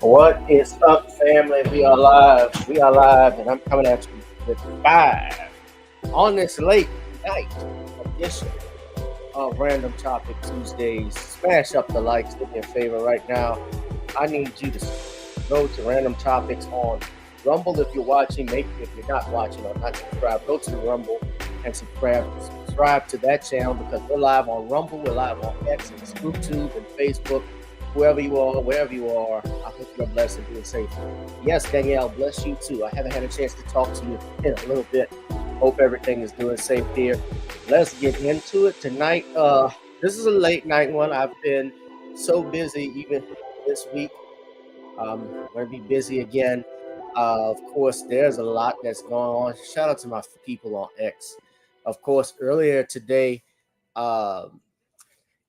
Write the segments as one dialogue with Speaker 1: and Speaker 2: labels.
Speaker 1: What is up, family? We are live. We are live, and I'm coming at you with five on this late night edition of Random Topic Tuesdays. Smash up the likes, do me a favor right now. I need you to go to Random Topics on Rumble if you're watching. Maybe if you're not watching or not subscribed, go to Rumble and subscribe to that channel because we're live on Rumble, we're live on X, and YouTube, and Facebook. Whoever you are, wherever you are, I hope you're blessed and doing safe. Yes, Danielle, bless you too. I haven't had a chance to talk to you in a little bit. Hope everything is doing safe here. Let's get into it tonight. This is a late night one. I've been so busy even this week. I'm going to be busy again. Of course, there's a lot that's going on. Shout out to my people on X. Of course, earlier today,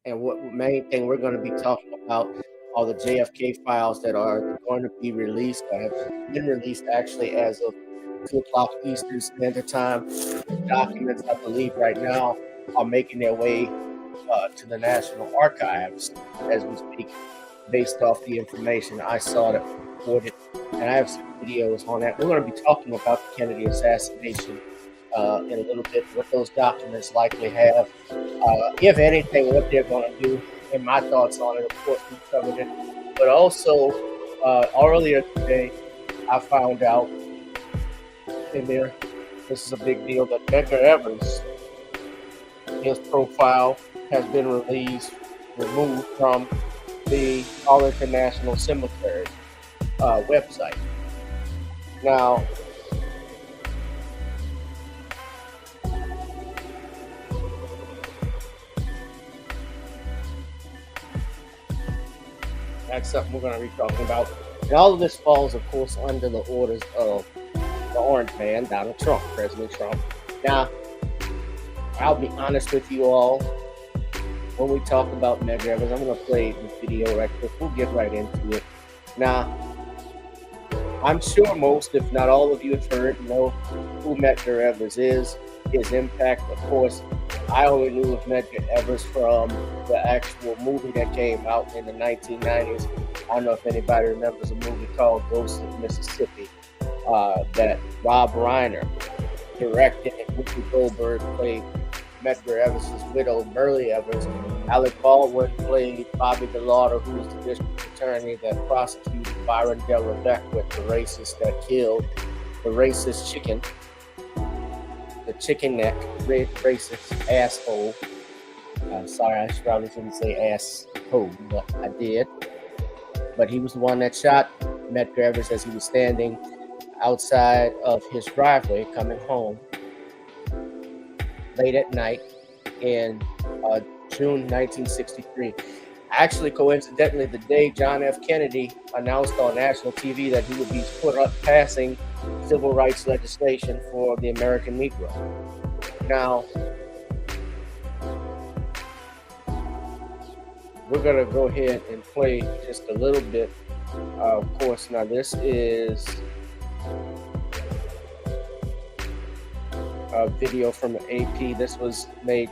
Speaker 1: and what main thing we're going to be talking about are the JFK files that are going to be released, or have been released actually as of 2 o'clock Eastern Standard Time. The documents, I believe, right now are making their way to the National Archives as we speak, based off the information I saw that was reported. And I have some videos on that. We're going to be talking about the Kennedy assassination in a little bit, what those documents likely have, if anything, what they're going to do, and my thoughts on it. Of course, we covered it. But also, earlier today, I found out, and this is a big deal, that Medgar Evers, his profile has been removed from the Arlington National Cemetery website. Now, that's something we're going to be talking about. And all of this falls, of course, under the orders of the Orange Man, Donald Trump, President Trump. Now, I'll be honest with you all. When we talk about Medgar Evers, I'm going to play the video right quick. We'll get right into it. Now, I'm sure most, if not all of you have heard, know who Medgar Evers is, his impact. Of course, I only knew of Medgar Evers from the actual movie that came out in the 1990s. I don't know if anybody remembers a movie called Ghost of Mississippi that Rob Reiner directed, and Whoopi Goldberg played Medgar Evers' widow, Burley Evers. Alec Baldwin played Bobby DeLauder, who was the district attorney that prosecuted Byron Della Beckwith, the racist that killed the racist chicken, the chicken neck, racist asshole. Sorry, I probably shouldn't say asshole, but I did. But he was the one that shot Medgar Evers as he was standing outside of his driveway coming home late at night in June 1963. Actually, coincidentally, the day John F. Kennedy announced on national TV that he would be passing civil rights legislation for the American Negro. Now, we're going to go ahead and play just a little bit. Of course, now this is a video from AP. This was made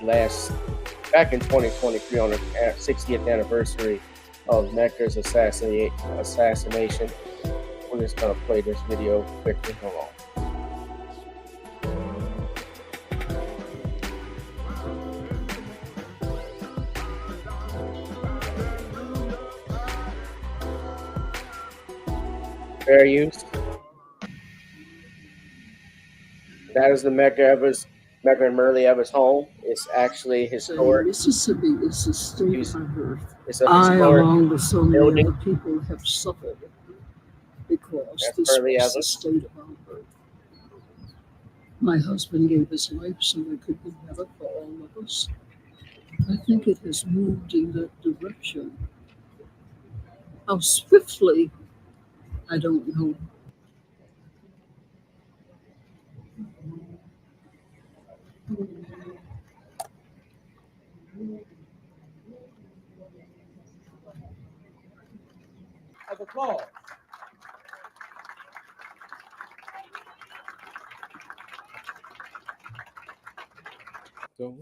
Speaker 1: back in 2023 on the 60th anniversary of Medgar's assassination. We're just going to play this video quickly. Hold on. Fair use. That is the Medgar and Myrlie Evers home. It's actually historic.
Speaker 2: Mississippi is the state of birth.
Speaker 1: It's a historic
Speaker 2: along with so many
Speaker 1: building.
Speaker 2: other people, have suffered because
Speaker 1: That's
Speaker 2: this
Speaker 1: Myrlie
Speaker 2: was the
Speaker 1: Evers.
Speaker 2: state of our birth. My husband gave his life so it could be better for all of us. I think it has moved in that direction. How swiftly, I don't know.
Speaker 1: Of applause. So,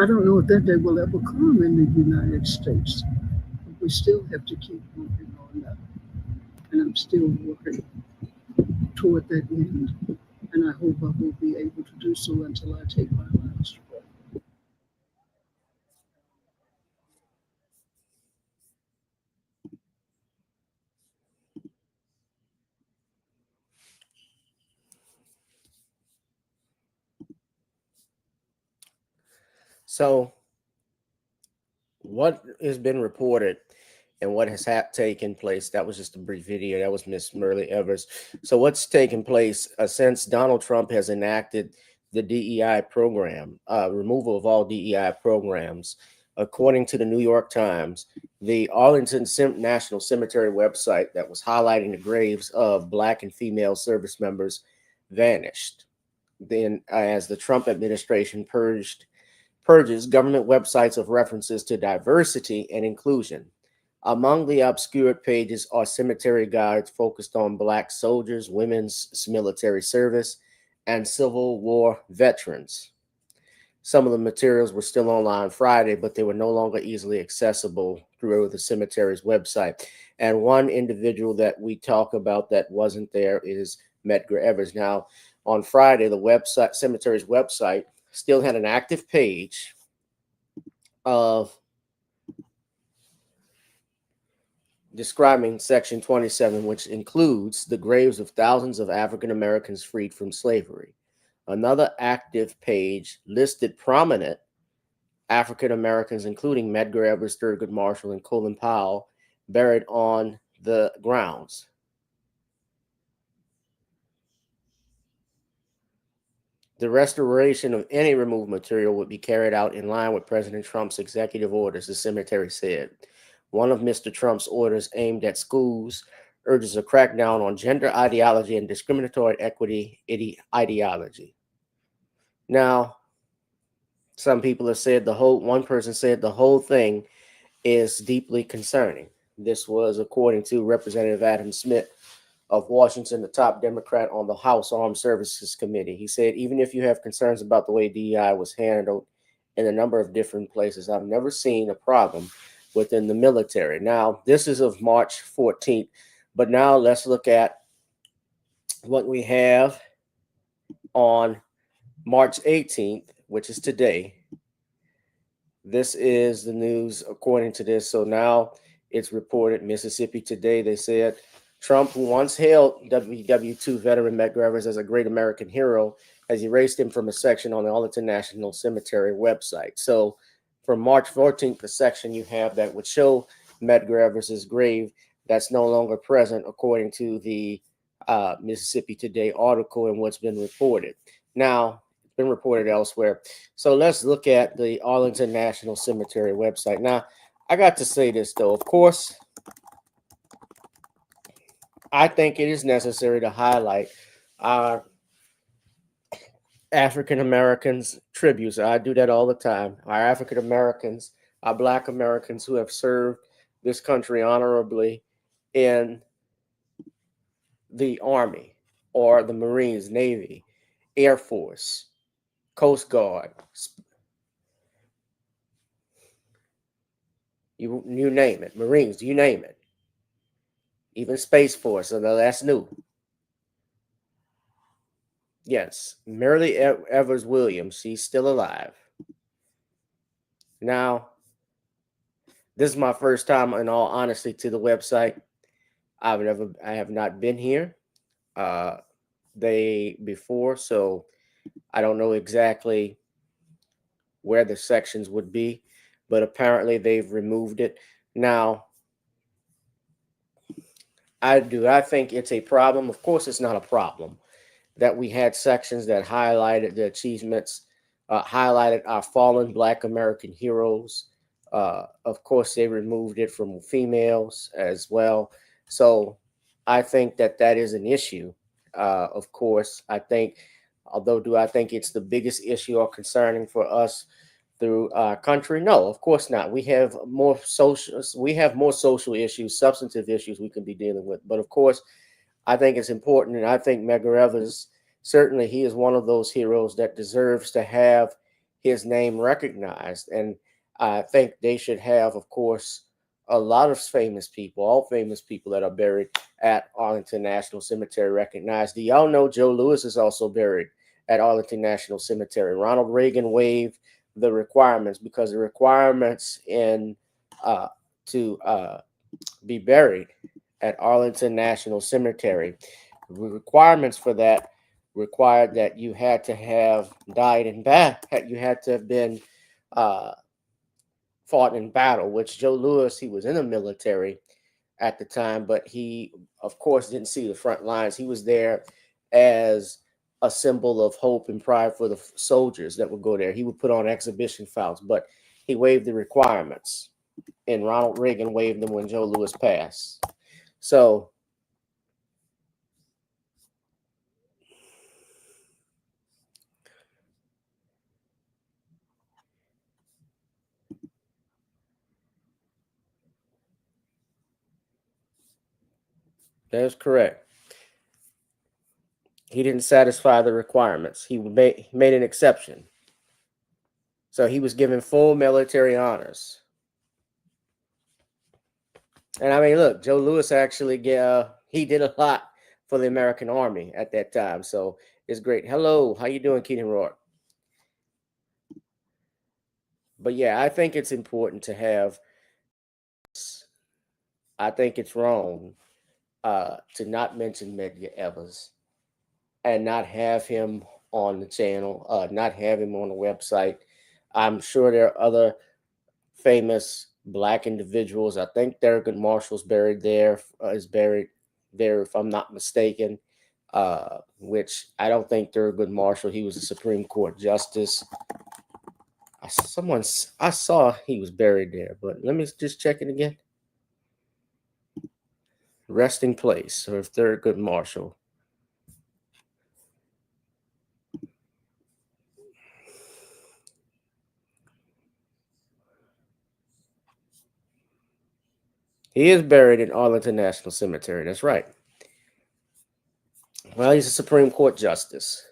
Speaker 2: I don't know if that day will ever come in the United States. But we still have to keep working on that. And I'm still working toward that end. And I hope I will be able to do so until I take my last breath.
Speaker 1: So, what has been reported and what has taken place? That was just a brief video. That was Miss Merle Evers. So, what's taken place since Donald Trump has enacted the DEI program, removal of all DEI programs? According to the New York Times, the Arlington National Cemetery website that was highlighting the graves of Black and female service members vanished. Then, as the Trump administration purges government websites of references to diversity and inclusion. Among the obscured pages are cemetery guides focused on Black soldiers, women's military service, and Civil War veterans. Some of the materials were still online Friday, but they were no longer easily accessible through the cemetery's website. And one individual that we talk about that wasn't there is Medgar Evers. Now, on Friday, the cemetery's website still had an active page of describing Section 27, which includes the graves of thousands of African Americans freed from slavery. Another active page listed prominent African Americans, including Medgar Evers, Thurgood Marshall, and Colin Powell, buried on the grounds. The restoration of any removed material would be carried out in line with President Trump's executive orders, the cemetery said. One of Mr. Trump's orders aimed at schools urges a crackdown on gender ideology and discriminatory equity ideology. Now, some people have said one person said the whole thing is deeply concerning. This was according to Representative Adam Smith of Washington, the top Democrat on the House Armed Services Committee. He said, even if you have concerns about the way DEI was handled in a number of different places, I've never seen a problem within the military. Now, this is of March 14th, but now let's look at what we have on March 18th, which is today. This is the news according to this. So now it's reported Mississippi Today. They said Trump, who once hailed WW2 veteran Medgar Evers as a great American hero, has erased him from a section on the Arlington National Cemetery website. So from March 14th, the section you have that would show Medgar Evers' grave, that's no longer present according to the Mississippi Today article and what's been reported. Now, it's been reported elsewhere. So let's look at the Arlington National Cemetery website. Now, I got to say this, though. Of course, I think it is necessary to highlight our African Americans tributes. I do that all the time. Our African Americans, our Black Americans who have served this country honorably in the Army or the Marines, Navy, Air Force, Coast Guard, you name it, Marines, you name it, even Space Force, so that's new. Yes, Merle Evers Williams, she's still alive. Now, this is my first time, in all honesty, to the website. I have not been here before, so I don't know exactly where the sections would be, but apparently they've removed it. Now, I think it's a problem. Of course, it's not a problem that we had sections that highlighted the achievements, highlighted our fallen Black American heroes. Of course, they removed it from females as well. So I think that is an issue. Of course, I think, do I think it's the biggest issue or concerning for us through our country? No, of course not. We have more social issues, substantive issues we can be dealing with. But of course, I think it's important, and I think Medgar Evers, certainly he is one of those heroes that deserves to have his name recognized. And I think they should have, of course, a lot of famous people, all famous people that are buried at Arlington National Cemetery recognized. Do y'all know Joe Louis is also buried at Arlington National Cemetery? Ronald Reagan waived the requirements because the requirements in uh, to be buried at Arlington National Cemetery, the requirements for that required that you had to have died in battle, you had to have been uh, fought in battle, which Joe Louis, he was in the military at the time, but he, of course, didn't see the front lines. He was there as a symbol of hope and pride for the soldiers that would go there. He would put on exhibition files, but he waived the requirements, and Ronald Reagan waived them when Joe Louis passed. So that's correct. He didn't satisfy the requirements. He made an exception. So he was given full military honors. And I mean, look, Joe Louis actually he did a lot for the American Army at that time. So it's great. Hello, how you doing, Keaton Rourke? But yeah, I think it's important to have. I think it's wrong to not mention Medgar Evers and not have him on the channel, not have him on the website. I'm sure there are other famous black individuals. I think Thurgood Marshall's buried there, is buried there, if I'm not mistaken. Which I don't think Thurgood Marshall. He was a Supreme Court justice. I saw he was buried there, but let me just check it again. Resting place of Thurgood Marshall. He is buried in Arlington National Cemetery. That's right. Well, he's a Supreme Court justice.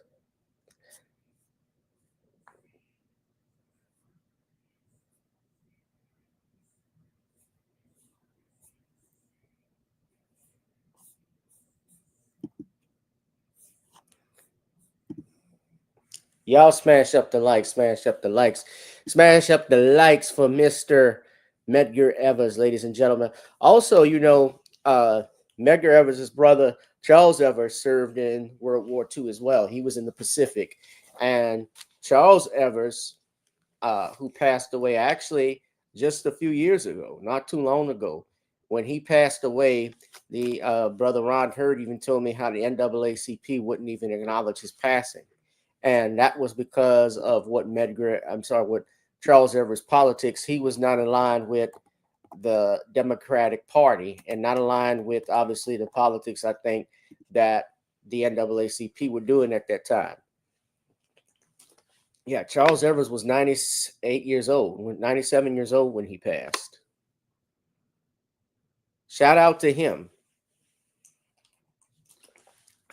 Speaker 1: Y'all smash up the likes, smash up the likes, smash up the likes for Mr. Medgar Evers, ladies and gentlemen. Also, Medgar Evers' brother, Charles Evers, served in World War II as well. He was in the Pacific. And Charles Evers, who passed away actually just a few years ago, not too long ago, when he passed away, the brother Ron Hurd even told me how the NAACP wouldn't even acknowledge his passing. And that was because of what Charles Evers' politics. He was not aligned with the Democratic Party and not aligned with, obviously, the politics, I think, that the NAACP were doing at that time. Yeah, Charles Evers was 98 years old, 97 years old when he passed. Shout out to him.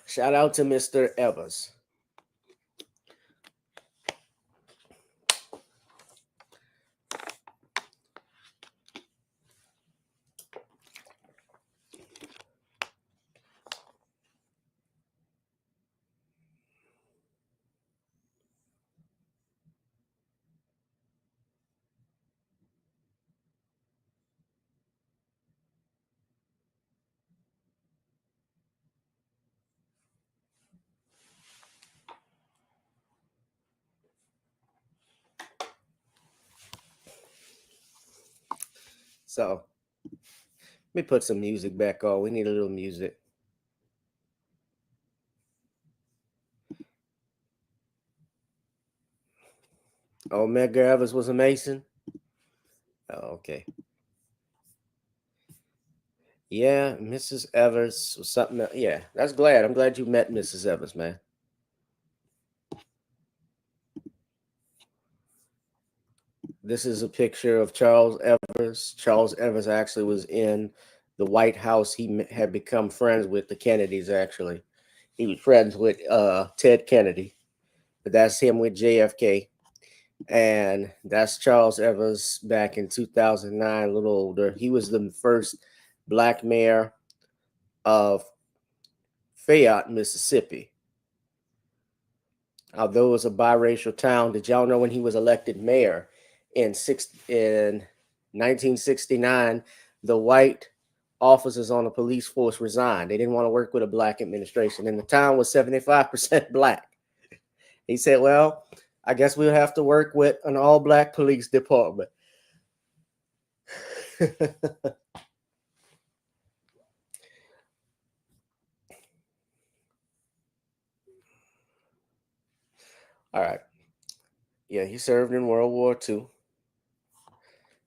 Speaker 1: Shout out to Mr. Evers. So let me put some music back on. We need a little music. Oh, Medgar Evers was a Mason? Oh, okay. Yeah, Mrs. Evers was something else. Yeah, that's glad. I'm glad you met Mrs. Evers, man. This is a picture of Charles Evers. Charles Evers actually was in the White House. He had become friends with the Kennedys, actually. He was friends with Ted Kennedy, but that's him with JFK. And that's Charles Evans back in 2009, a little older. He was the first black mayor of Fayette, Mississippi. Although it was a biracial town, did y'all know when he was elected mayor in 1969, the white officers on the police force resigned. They didn't want to work with a black administration, and the town was 75% black. He said, well, I guess we'll have to work with an all-black police department. All right. Yeah, he served in World War II.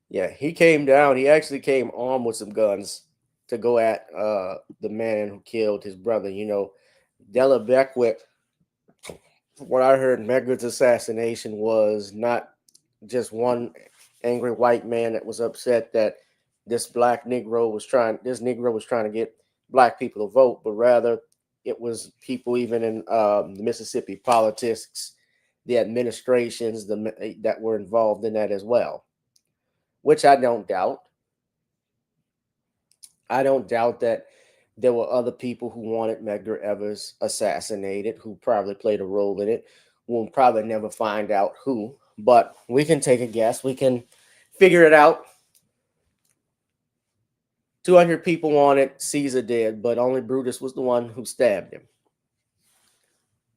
Speaker 1: Yeah, he came down. He actually came armed with some guns to go at the man who killed his brother. You know, Della Beckwith, from what I heard, Medgar's assassination was not just one angry white man that was upset that this Negro was trying to get black people to vote, but rather it was people even in the Mississippi politics, the administrations, that were involved in that as well, which I don't doubt. I don't doubt that there were other people who wanted Medgar Evers assassinated, who probably played a role in it. We'll probably never find out who, but we can take a guess. We can figure it out. 200 people wanted Caesar dead, but only Brutus was the one who stabbed him.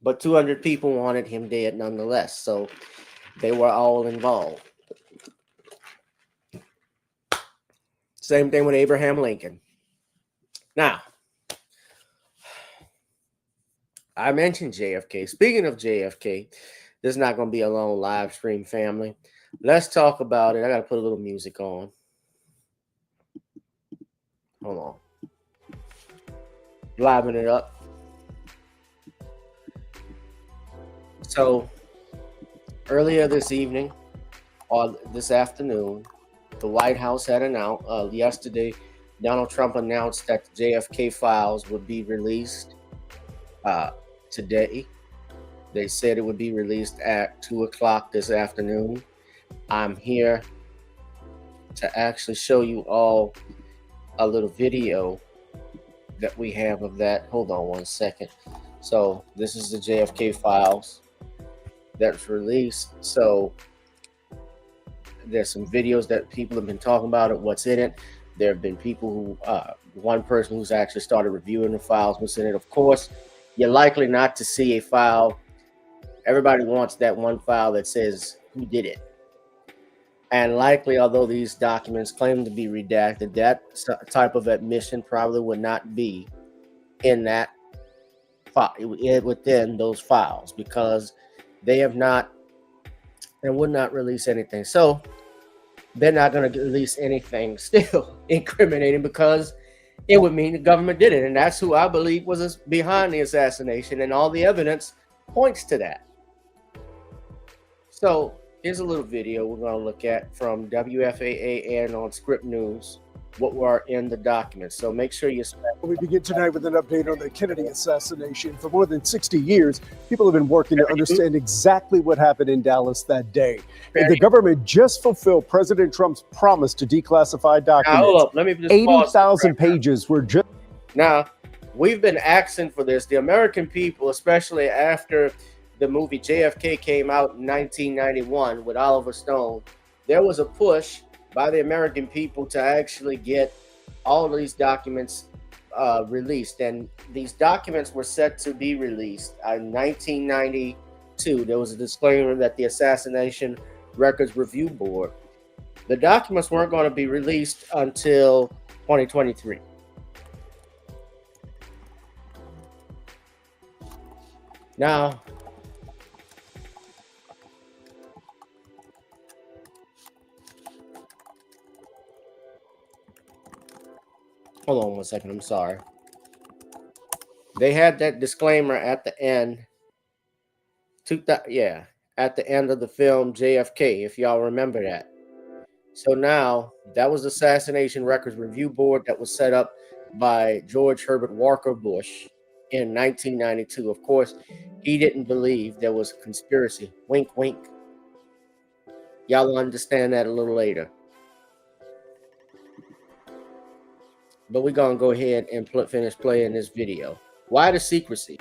Speaker 1: But 200 people wanted him dead nonetheless, so they were all involved. Same thing with Abraham Lincoln. Now, I mentioned JFK. Speaking of JFK, this is not going to be a long live stream, family. Let's talk about it. I got to put a little music on. Hold on. Liven it up. So, earlier this evening, or this afternoon, the White House had announced, yesterday, Donald Trump announced that the JFK files would be released today. They said it would be released at 2 o'clock this afternoon. I'm here to actually show you all a little video that we have of that. Hold on one second. So this is the JFK files that's released. So there's some videos that people have been talking about it, what's in it. There have been people who, one person who's actually started reviewing the files, what's in it. Of course, you're likely not to see a file. Everybody wants that one file that says who did it. And likely, although these documents claim to be redacted, that type of admission probably would not be in that file, within those files, because they have not and would not release anything. So they're not going to release anything still incriminating, because it would mean the government did it. And that's who I believe was behind the assassination. And all the evidence points to that. So here's a little video we're going to look at from WFAA and on Script News, what were in the documents. So make sure you.
Speaker 3: We begin tonight with an update on the Kennedy assassination. For more than 60 years, people have been working to understand exactly what happened in Dallas that day. And the government just fulfilled President Trump's promise to declassify documents.
Speaker 1: Now, hold up. Let me just
Speaker 3: 80,000 pages were just.
Speaker 1: Now, we've been asking for this. The American people, especially after the movie JFK came out in 1991 with Oliver Stone, there was a push by the American people to actually get all of these documents released. And these documents were set to be released in 1992. There was a disclaimer that the Assassination Records Review Board, the documents weren't going to be released until 2023. Now, hold on one second. I'm sorry. They had that disclaimer at the end. At the end of the film JFK, if y'all remember that. So now that was the Assassination Records Review Board that was set up by George Herbert Walker Bush in 1992. Of course, he didn't believe there was a conspiracy. Wink, wink. Y'all will understand that a little later. But we're going to go ahead and finish playing this video. Why the secrecy?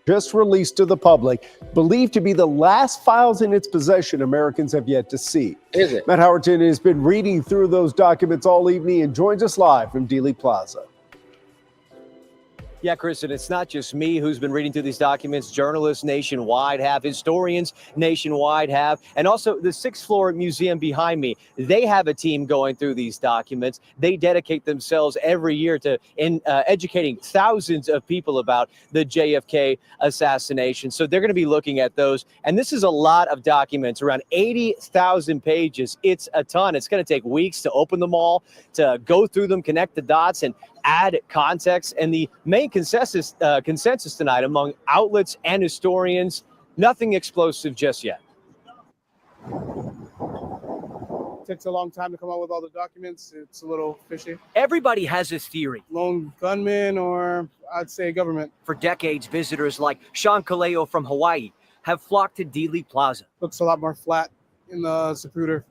Speaker 3: Just released to the public, believed to be the last files in its possession Americans have yet to see.
Speaker 1: Is it?
Speaker 3: Matt Howerton has been reading through those documents all evening and joins us live from Dealey Plaza.
Speaker 4: Yeah, Chris, and it's not just me who's been reading through these documents. Journalists nationwide have, historians nationwide have, and also the sixth floor museum behind me. They have a team going through these documents. They dedicate themselves every year to educating thousands of people about the JFK assassination. So they're going to be looking at those. And this is a lot of documents, around 80,000 pages. It's a ton. It's going to take weeks to open them all, to go through them, connect the dots, and add context. And the main consensus tonight among outlets and historians, nothing explosive just yet.
Speaker 5: It takes a long time to come out with all the documents. It's a little fishy.
Speaker 4: Everybody has a theory.
Speaker 5: Lone gunman, or I'd say government.
Speaker 4: For decades, visitors like Sean Kaleo from Hawaii have flocked to Dealey Plaza.
Speaker 5: Looks a lot more flat in the Zapruder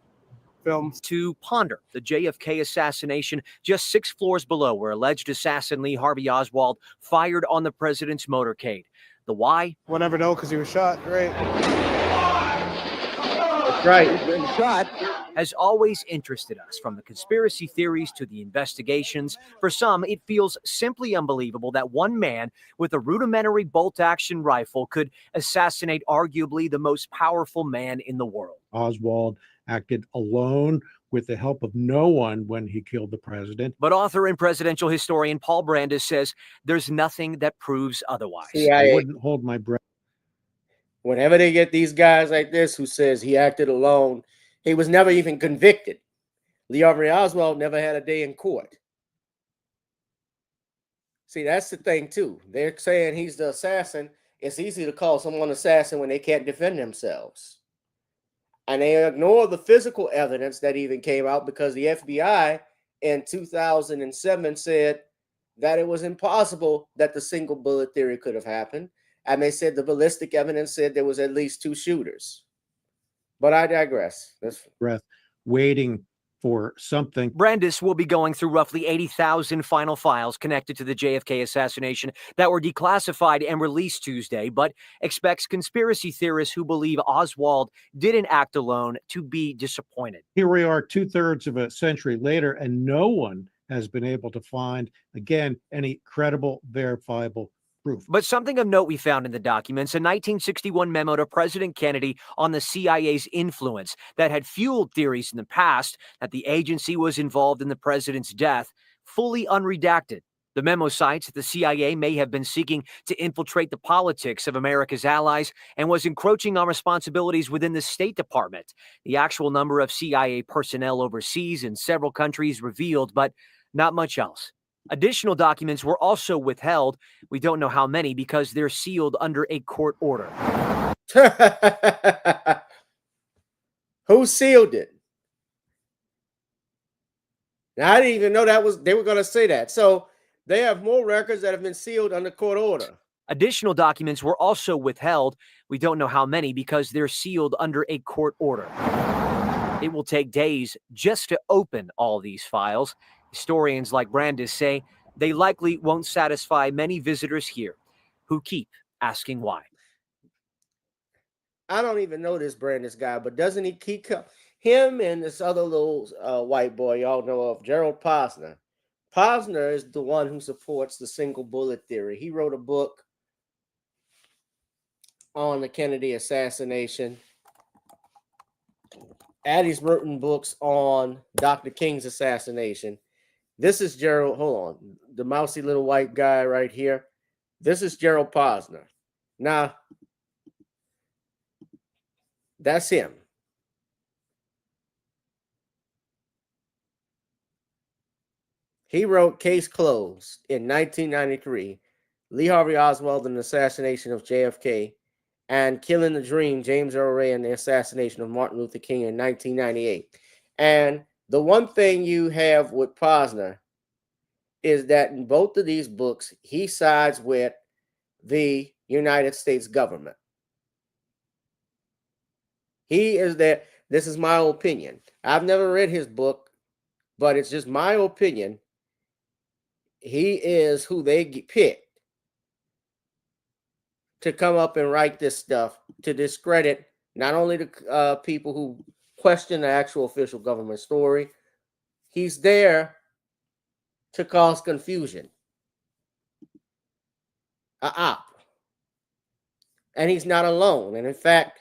Speaker 5: films.
Speaker 4: To ponder the JFK assassination just 6 floors below, where alleged assassin Lee Harvey Oswald fired on the president's motorcade. The why?
Speaker 5: We'll never know because he was shot, right?
Speaker 1: That's right.
Speaker 4: Shot has always interested us, from the conspiracy theories to the investigations. For some, it feels simply unbelievable that one man with a rudimentary bolt-action rifle could assassinate arguably the most powerful man in the world.
Speaker 6: Oswald acted alone with the help of no one when he killed the president.
Speaker 4: But author and presidential historian Paul Brandis says there's nothing that proves otherwise.
Speaker 6: I wouldn't hold my breath.
Speaker 1: Whenever they get these guys like this who says he acted alone, he was never even convicted. Lee Harvey Oswald never had a day in court. See, that's the thing, too. They're saying he's the assassin. It's easy to call someone assassin when they can't defend themselves. And they ignore the physical evidence that even came out, because the FBI in 2007 said that it was impossible that the single bullet theory could have happened. And they said the ballistic evidence said there was at least 2 shooters. But I digress.
Speaker 6: Breath, waiting for something.
Speaker 4: Brandis will be going through roughly 80,000 final files connected to the JFK assassination that were declassified and released Tuesday, but expects conspiracy theorists who believe Oswald didn't act alone to be disappointed.
Speaker 6: Here we are 2/3 of a century later, and no one has been able to find, again, any credible, verifiable proof.
Speaker 4: But something of note we found in the documents, a 1961 memo to President Kennedy on the CIA's influence that had fueled theories in the past that the agency was involved in the president's death, fully unredacted. The memo cites that the CIA may have been seeking to infiltrate the politics of America's allies and was encroaching on responsibilities within the State Department. The actual number of CIA personnel overseas in several countries revealed, but not much else. Additional documents were also withheld. We don't know how many because they're sealed under a court order.
Speaker 1: Who sealed it? Now, I didn't even know they were going to say that. So they have more records that have been sealed under court order.
Speaker 4: Additional documents were also withheld. We don't know how many because they're sealed under a court order. It will take days just to open all these files. Historians like Brandis say they likely won't satisfy many visitors here who keep asking why.
Speaker 1: I don't even know this Brandis guy, but doesn't he keep him and this other little white boy y'all know of, Gerald Posner? Posner is the one who supports the single bullet theory. He wrote a book on the Kennedy assassination. Addie's written books on Dr. King's assassination. This is Gerald, hold on, the mousy little white guy right here. This is Gerald Posner. Now, that's him. He wrote Case Closed in 1993, Lee Harvey Oswald and the Assassination of JFK, and Killing the Dream, James Earl Ray and the Assassination of Martin Luther King in 1998. And the one thing you have with Posner is that in both of these books, he sides with the United States government. He is there. This is my opinion. I've never read his book, but it's just my opinion. He is who they picked to come up and write this stuff to discredit not only the people who question the actual official government story. He's there to cause confusion. A op. And he's not alone. And in fact,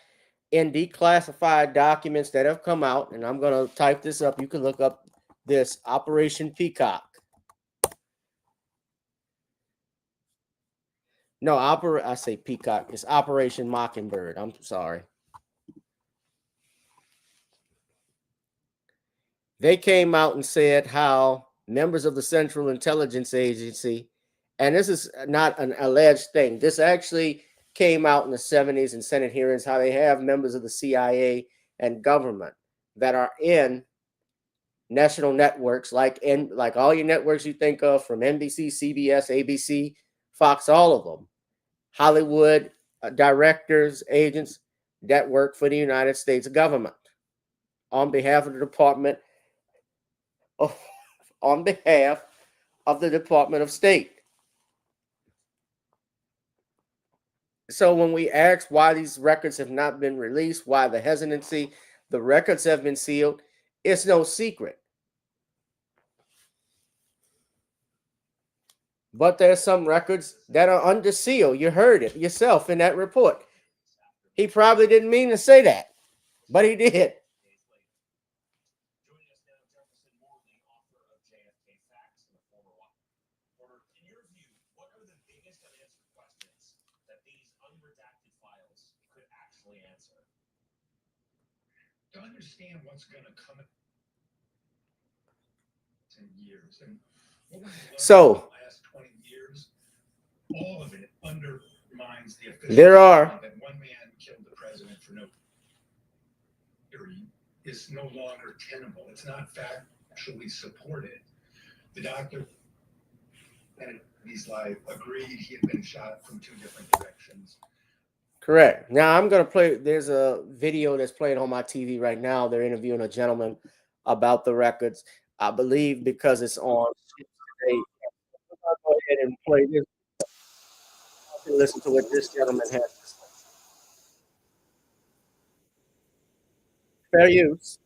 Speaker 1: in declassified documents that have come out, and I'm going to type this up, you can look up this Operation Peacock. No, I say Peacock. It's Operation Mockingbird. I'm sorry. They came out and said how members of the Central Intelligence Agency, and this is not an alleged thing, this actually came out in the 70s in Senate hearings, how they have members of the CIA and government that are in national networks, like all your networks you think of, from NBC, CBS, ABC, Fox, all of them, Hollywood directors, agents that work for the United States government on behalf of the Department of, on behalf of the Department of State. So when we ask why these records have not been released, why the hesitancy, the records have been sealed, it's no secret. But there's some records that are under seal. You heard it yourself in that report. He probably didn't mean to say that, but he did.
Speaker 7: To understand what's going to come in years, and what we've learned in the last 20 years, all of it undermines the official that one man killed the president for no theory is no longer tenable. It's not factually supported. The doctor and his life agreed he had been shot from 2 different directions.
Speaker 1: Correct. Now I'm going to play, there's a video that's playing on my TV right now. They're interviewing a gentleman about the records. I believe because it's on today. I'll go ahead and play this. You can listen to what this gentleman has to say. Fair use.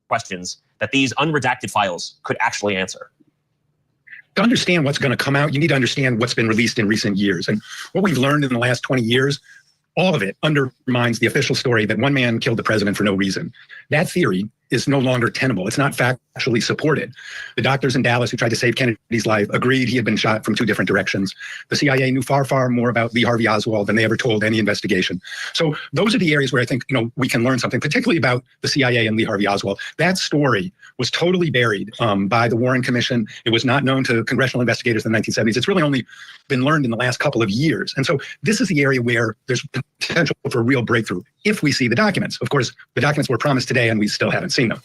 Speaker 8: Questions that these unredacted files could actually answer.
Speaker 7: To understand what's going to come out, you need to understand what's been released in recent years. And what we've learned in the last 20 years, all of it undermines the official story that one man killed the president for no reason. That theory is no longer tenable. It's not factually supported. The doctors in Dallas who tried to save Kennedy's life agreed he had been shot from 2 different directions. The CIA knew far, far more about Lee Harvey Oswald than they ever told any investigation. So those are the areas where I think, we can learn something, particularly about the CIA and Lee Harvey Oswald. That story was totally buried by the Warren Commission. It was not known to congressional investigators in the 1970s. It's really only been learned in the last couple of years. And so this is the area where there's potential for a real breakthrough if we see the documents. Of course, the documents were promised today and we still haven't seen them.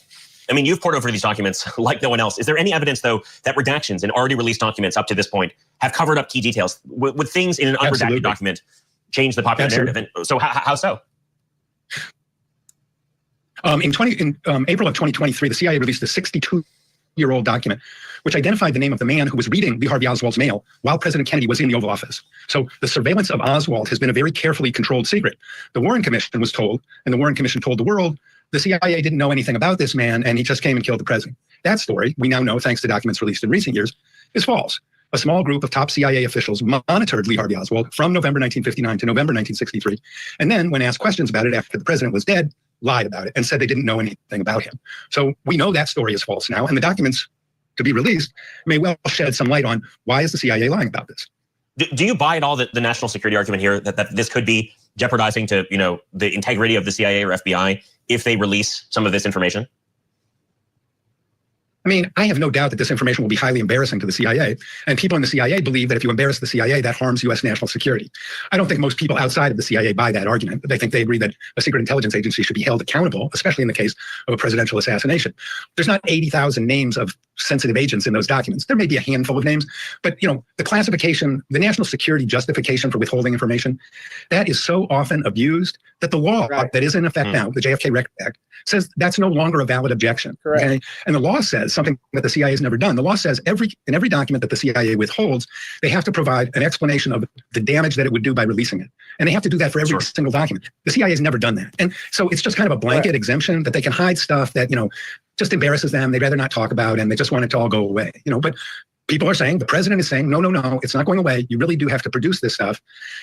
Speaker 8: I mean, you've poured over these documents like no one else. Is there any evidence, though, that redactions in already released documents up to this point have covered up key details? Would things in an unredacted document change the popular narrative? And so how so?
Speaker 7: In April of 2023, the CIA released a 62-year-old document which identified the name of the man who was reading Lee Harvey Oswald's mail while President Kennedy was in the Oval Office. So the surveillance of Oswald has been a very carefully controlled secret. The Warren Commission was told, and the Warren Commission told the world, the CIA didn't know anything about this man, and he just came and killed the president. That story, we now know, thanks to documents released in recent years, is false. A small group of top CIA officials monitored Lee Harvey Oswald from November 1959 to November 1963, and then, when asked questions about it after the president was dead, lied about it and said they didn't know anything about him. So we know that story is false now, and the documents to be released may well shed some light on why is the CIA lying about this.
Speaker 8: Do you buy at all the national security argument here that this could be jeopardizing to the integrity of the CIA or FBI if they release some of this information?
Speaker 7: I mean, I have no doubt that this information will be highly embarrassing to the CIA. And people in the CIA believe that if you embarrass the CIA, that harms U.S. national security. I don't think most people outside of the CIA buy that argument. They think they agree that a secret intelligence agency should be held accountable, especially in the case of a presidential assassination. There's not 80,000 names of sensitive agents in those documents. There may be a handful of names, but the classification, the national security justification for withholding information, that is so often abused that the law that is in effect now, the JFK Record Act, says that's no longer a valid objection. Okay? And the law says something that the CIA has never done. The law says in every document that the CIA withholds, they have to provide an explanation of the damage that it would do by releasing it. And they have to do that for every single document. The CIA has never done that. And so it's just kind of a blanket exemption that they can hide stuff that, just embarrasses them. They'd rather not talk about, and they just want it to all go away. But people are saying, the president is saying, no, it's not going away. You really do have to produce this stuff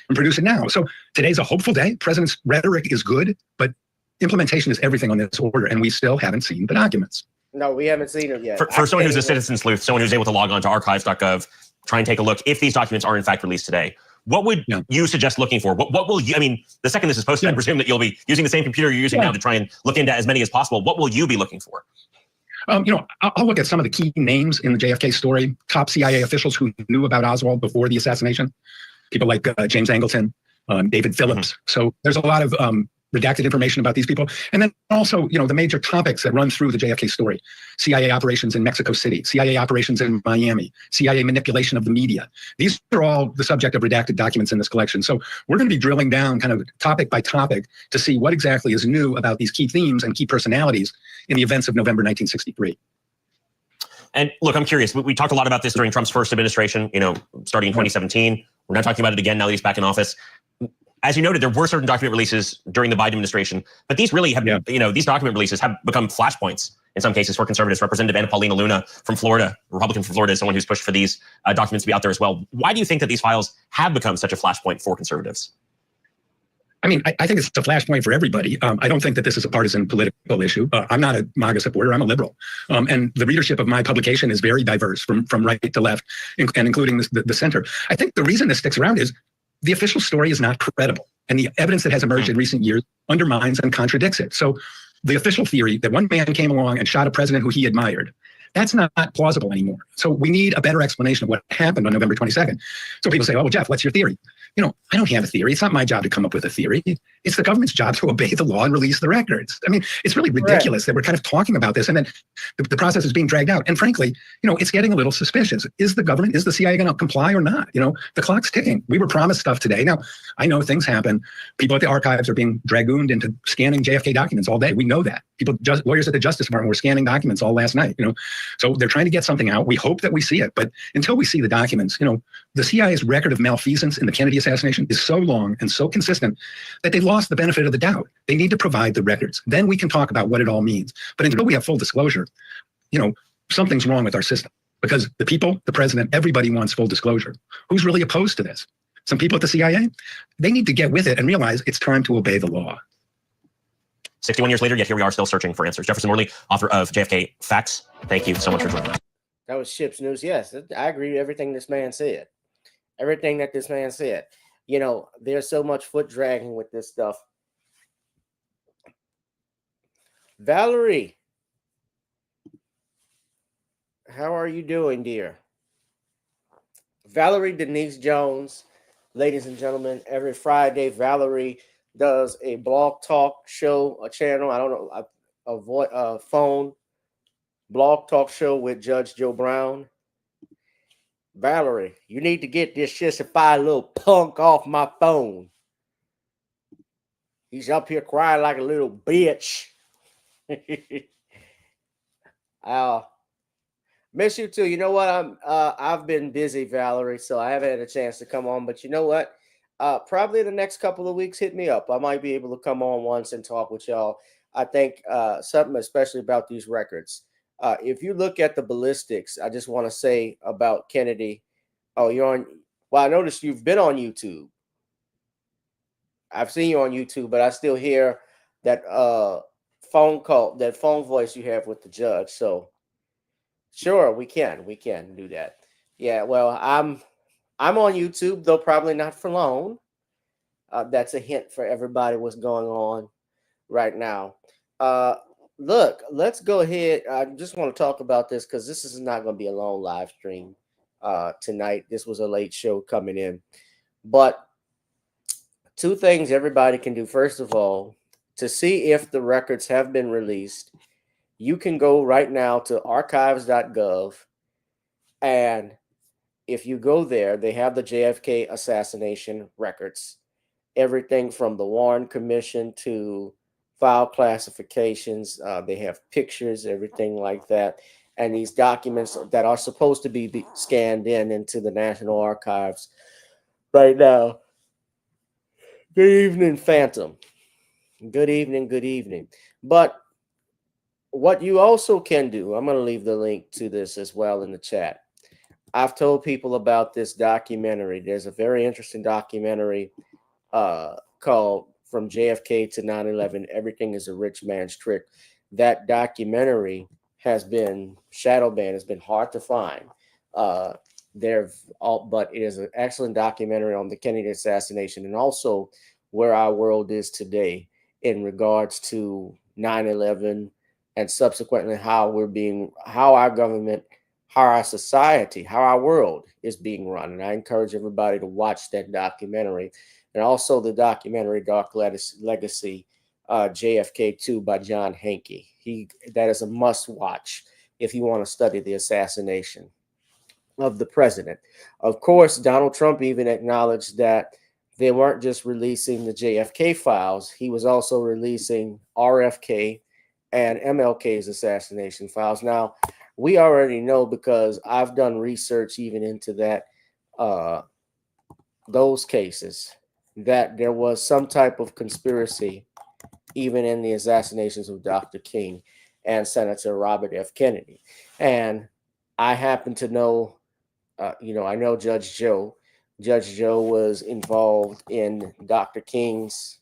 Speaker 7: and produce it now. So today's a hopeful day. President's rhetoric is good, but implementation is everything on this order, and we still haven't seen the documents.
Speaker 1: No, we haven't seen them yet.
Speaker 8: For someone who's a citizen sleuth, someone who's able to log on to archives.gov, try and take a look, if these documents are in fact released today, what would you suggest looking for? What will you, I mean, the second this is posted, I presume that you'll be using the same computer you're using now to try and look into as many as possible. What will you be looking for?
Speaker 7: I'll look at some of the key names in the JFK story, top CIA officials who knew about Oswald before the assassination, people like James Angleton, David Phillips. So there's a lot of redacted information about these people. And then also, the major topics that run through the JFK story: CIA operations in Mexico City, CIA operations in Miami, CIA manipulation of the media. These are all the subject of redacted documents in this collection. So we're going to be drilling down kind of topic by topic to see what exactly is new about these key themes and key personalities in the events of November 1963.
Speaker 8: And look, I'm curious. We talked a lot about this during Trump's first administration, starting in 2017. We're not talking about it again now that he's back in office. As you noted, there were certain document releases during the Biden administration, but these really have, these document releases have become flashpoints in some cases for conservatives. Representative Anna Paulina Luna from Florida, Republican from Florida, is someone who's pushed for these documents to be out there as well. Why do you think that these files have become such a flashpoint for conservatives?
Speaker 7: I mean, I think it's a flashpoint for everybody. I don't think that this is a partisan political issue. I'm not a MAGA supporter. I'm a liberal. And the readership of my publication is very diverse from right to left, and including the center. I think the reason this sticks around is the official story is not credible. And the evidence that has emerged in recent years undermines and contradicts it. So the official theory that one man came along and shot a president who he admired, that's not plausible anymore. So we need a better explanation of what happened on November 22nd. So people say, oh, well, Jeff, what's your theory? I don't have a theory. It's not my job to come up with a theory. It's the government's job to obey the law and release the records. I mean, it's really ridiculous that we're kind of talking about this and then the process is being dragged out. And frankly, it's getting a little suspicious. Is the CIA going to comply or not? The clock's ticking. We were promised stuff today. Now, I know things happen. People at the archives are being dragooned into scanning JFK documents all day. We know that. Lawyers at the Justice Department were scanning documents all last night. So they're trying to get something out. We hope that we see it. But until we see the documents, the CIA's record of malfeasance in the Kennedy assassination is so long and so consistent that they lost the benefit of the doubt. They need to provide the records. Then we can talk about what it all means. But until we have full disclosure, something's wrong with our system, because the people, the president, everybody wants full disclosure. Who's really opposed to this? Some people at the CIA? They need to get with it and realize it's time to obey the law.
Speaker 8: 61 years later, yet here we are still searching for answers. Jefferson Morley, author of JFK Facts. Thank you so much for joining us.
Speaker 1: That was Ship's News. Yes, I agree with everything this man said. Everything that this man said. There's so much foot dragging with this stuff. Valerie, how are you doing, dear? Valerie Denise Jones, ladies and gentlemen, every Friday, Valerie does a blog talk show, a channel, I don't know, a phone blog talk show with Judge Joe Brown. Valerie, you need to get this sissified little punk off my phone. He's up here crying like a little bitch. I'll miss you too. You know what? I've been busy, Valerie, so I haven't had a chance to come on. But you know what? Probably the next couple of weeks, hit me up. I might be able to come on once and talk with y'all. I think something especially about these records. If you look at the ballistics, I just want to say about Kennedy. Oh, you're on. Well, I noticed you've been on YouTube. I've seen you on YouTube, but I still hear that phone call, that phone voice you have with the judge. So sure, we can do that. Yeah, well, I'm on YouTube, though probably not for long. That's a hint for everybody what's going on right now. look, let's go ahead. I just want to talk about this because this is not going to be a long live stream tonight. This was a late show coming in. But two things everybody can do. First of all, to see if the records have been released, you can go right now to archives.gov. And if you go there, they have the JFK assassination records. Everything from the Warren Commission to file classifications. They have pictures, everything like that. And these documents that are supposed to be scanned into the National Archives right now. Good evening, Phantom. Good evening, good evening. But what you also can do, I'm going to leave the link to this as well in the chat. I've told people about this documentary. There's a very interesting documentary called From JFK to 9/11, Everything is a Rich Man's Trick. That documentary has been shadow banned. It's been hard to find. But it is an excellent documentary on the Kennedy assassination and also where our world is today in regards to 9/11 and subsequently how our government, how our society, how our world is being run. And I encourage everybody to watch that documentary. And also the documentary Dark Legacy, JFK 2 by John Hankey. That is a must watch if you want to study the assassination of the president. Of course, Donald Trump even acknowledged that they weren't just releasing the JFK files. He was also releasing RFK and MLK's assassination files. Now, we already know because I've done research even into that, those cases, that there was some type of conspiracy even in the assassinations of Dr. King and Senator Robert F. Kennedy. And I happen to know, I know Judge Joe. Judge Joe was involved in Dr. King's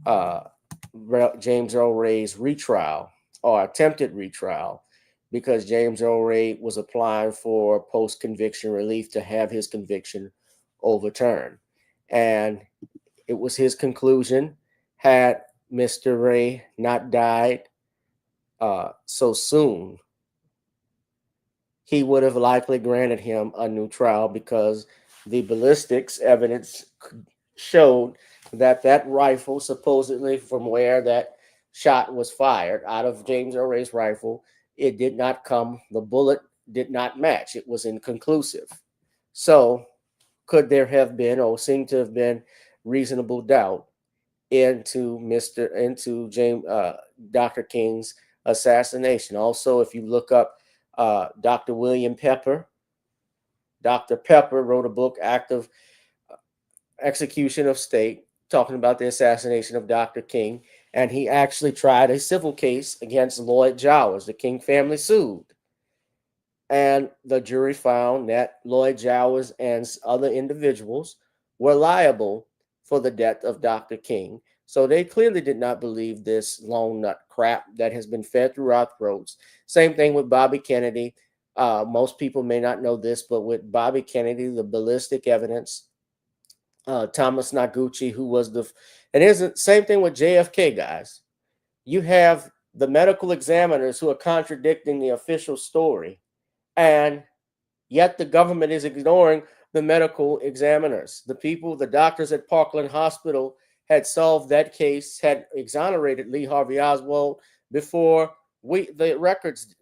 Speaker 1: James Earl Ray's retrial or attempted retrial because James Earl Ray was applying for post-conviction relief to have his conviction overturned. And it was his conclusion, had Mr. Ray not died so soon, he would have likely granted him a new trial because the ballistics evidence showed that rifle, supposedly from where that shot was fired out of James Earl Ray's rifle, it did not come, the bullet did not match. It was inconclusive. So could there have been or seem to have been reasonable doubt into Dr. King's assassination? Also, if you look up Dr. William Pepper, Dr. Pepper wrote a book, Act of Execution of State, talking about the assassination of Dr. King, and he actually tried a civil case against Lloyd Jowers. The King family sued, and the jury found that Lloyd Jowers and other individuals were liable for the death of Dr. King. So they clearly did not believe this lone nut crap that has been fed through our throats. Same thing with Bobby Kennedy. Most people may not know this, but with Bobby Kennedy, the ballistic evidence, Thomas Noguchi, who was and here's the same thing with JFK, guys. You have the medical examiners who are contradicting the official story, and yet the government is ignoring the medical examiners. The doctors at Parkland Hospital had solved that case, had exonerated Lee Harvey Oswald before these records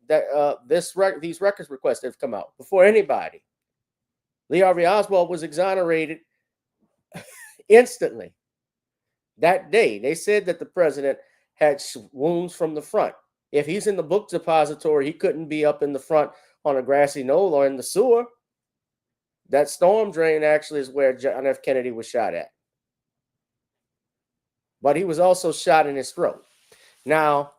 Speaker 1: requests have come out, before anybody. Lee Harvey Oswald was exonerated instantly that day. They said that the president had wounds from the front. If he's in the book depository, he couldn't be up in the front on a grassy knoll or in the sewer. That storm drain actually is where John F. Kennedy was shot at. But he was also shot in his throat. Now,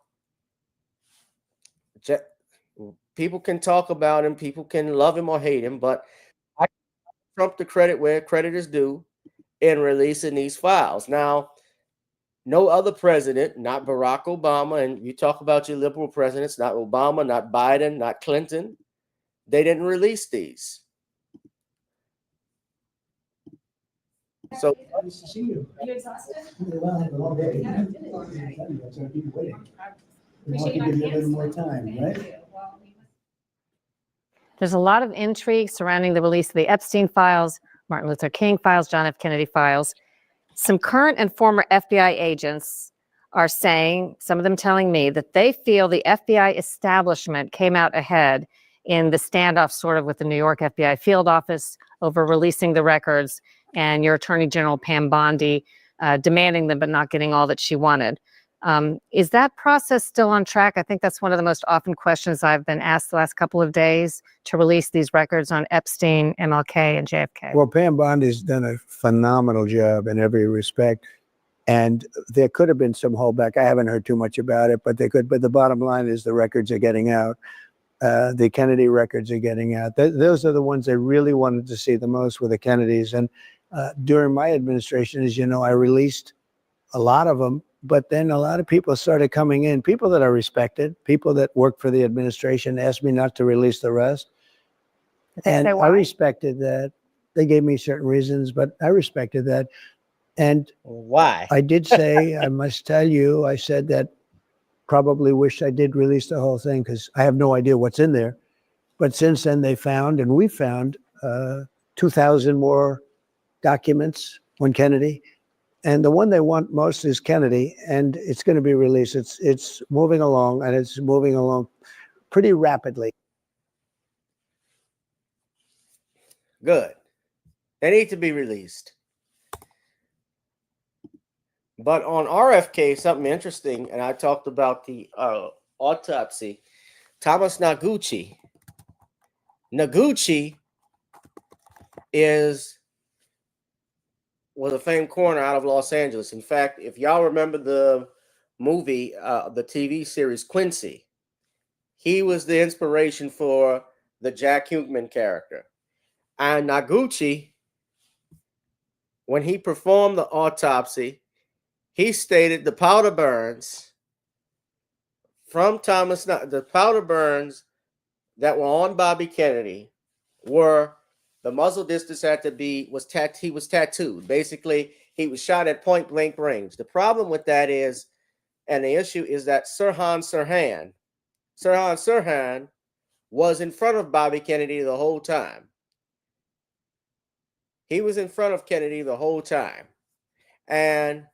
Speaker 1: people can talk about him, people can love him or hate him, but I give Trump the credit where credit is due in releasing these files. Now, no other president, not Barack Obama, and you talk about your liberal presidents, not Obama, not Biden, not Clinton, they didn't release these. So,
Speaker 9: nice to see you. Are you exhausted? Well, I had a long day. Yeah, We'll have to give you a little more time, right?
Speaker 10: There's a lot of intrigue surrounding the release of the Epstein files, Martin Luther King files, John F. Kennedy files. Some current and former FBI agents are saying, some of them telling me, that they feel the FBI establishment came out ahead in the standoff sort of with the New York FBI field office over releasing the records, and your Attorney General Pam Bondi demanding them but not getting all that she wanted. Is that process still on track? I think that's one of the most often questions I've been asked the last couple of days, to release these records on Epstein, MLK, and JFK.
Speaker 11: Well, Pam Bondi's done a phenomenal job in every respect. And there could have been some holdback. I haven't heard too much about it, but they could. But the bottom line is the records are getting out. The Kennedy records are getting out. Those are the ones I really wanted to see the most, with the Kennedys. And during my administration, as you know, I released a lot of them. But then a lot of people started coming in, people that I respected, people that worked for the administration, asked me not to release the rest. And I respected that. They gave me certain reasons, but I respected that. And
Speaker 1: why?
Speaker 11: I did say, I must tell you, I said that probably wish I did release the whole thing, because I have no idea what's in there. But since then they found, and we found 2,000 more documents on Kennedy. And the one they want most is Kennedy, and it's going to be released. It's moving along, and it's moving along pretty rapidly.
Speaker 1: Good. They need to be released. But on RFK, something interesting, and I talked about the autopsy. Thomas Noguchi. Noguchi was a famed coroner out of Los Angeles. In fact, if y'all remember the movie, the TV series Quincy, he was the inspiration for the Jack Hugeman character. And Noguchi, when he performed the autopsy, he stated the powder burns from the powder burns that were on Bobby Kennedy were, the muzzle distance had to be, he was tattooed. Basically, he was shot at point blank range. The problem with that is, and the issue is, that Sirhan Sirhan was in front of Bobby Kennedy the whole time. He was in front of Kennedy the whole time. And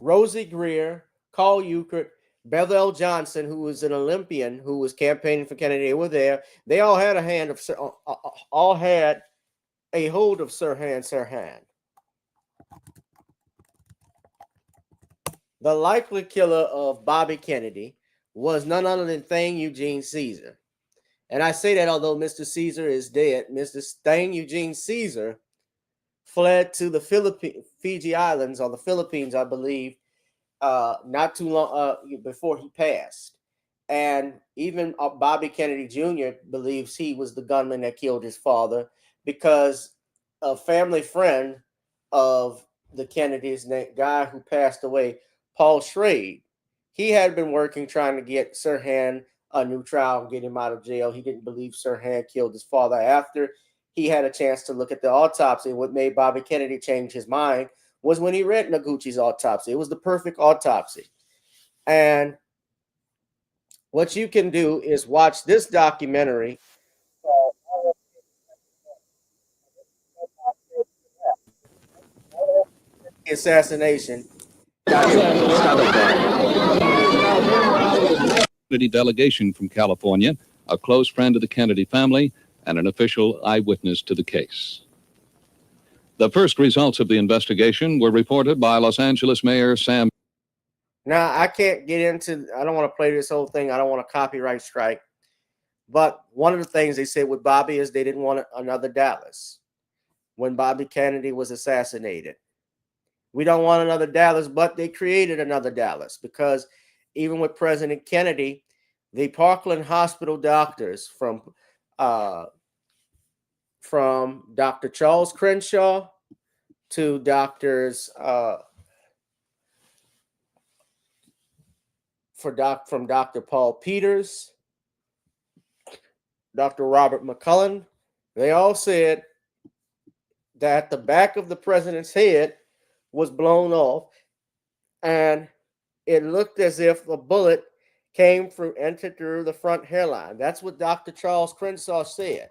Speaker 1: Rosie Greer, Carl Euchert, Bethel Johnson, who was an Olympian who was campaigning for Kennedy, were there. They all had a hold of Sirhan Sirhan. The likely killer of Bobby Kennedy was none other than Thane Eugene Caesar. And I say that although Mr. Caesar is dead, Mr. Thane Eugene Caesar fled to the Fiji Islands, or the Philippines, I believe, not too long before he passed. And even Bobby Kennedy Jr. believes he was the gunman that killed his father, because a family friend of the Kennedys, guy who passed away, Paul Schrade, he had been working trying to get Sirhan a new trial and get him out of jail. He didn't believe Sirhan killed his father. After he had a chance to look at the autopsy, what made Bobby Kennedy change his mind was when he read Noguchi's autopsy. It was the perfect autopsy. And what you can do is watch this documentary. Assassination.
Speaker 12: Delegation from California, a close friend of the Kennedy family, and an official eyewitness to the case. The first results of the investigation were reported by Los Angeles Mayor Sam.
Speaker 1: Now, I can't get into, I don't want to play this whole thing. I don't want a copyright strike. But one of the things they said with Bobby is they didn't want another Dallas when Bobby Kennedy was assassinated. We don't want another Dallas, but they created another Dallas, because even with President Kennedy, the Parkland Hospital doctors from Dr. Charles Crenshaw to doctors from Dr. Paul Peters, Dr. Robert McCullen, they all said that the back of the president's head was blown off, and it looked as if a bullet entered through the front hairline. That's what Dr. Charles Crenshaw said.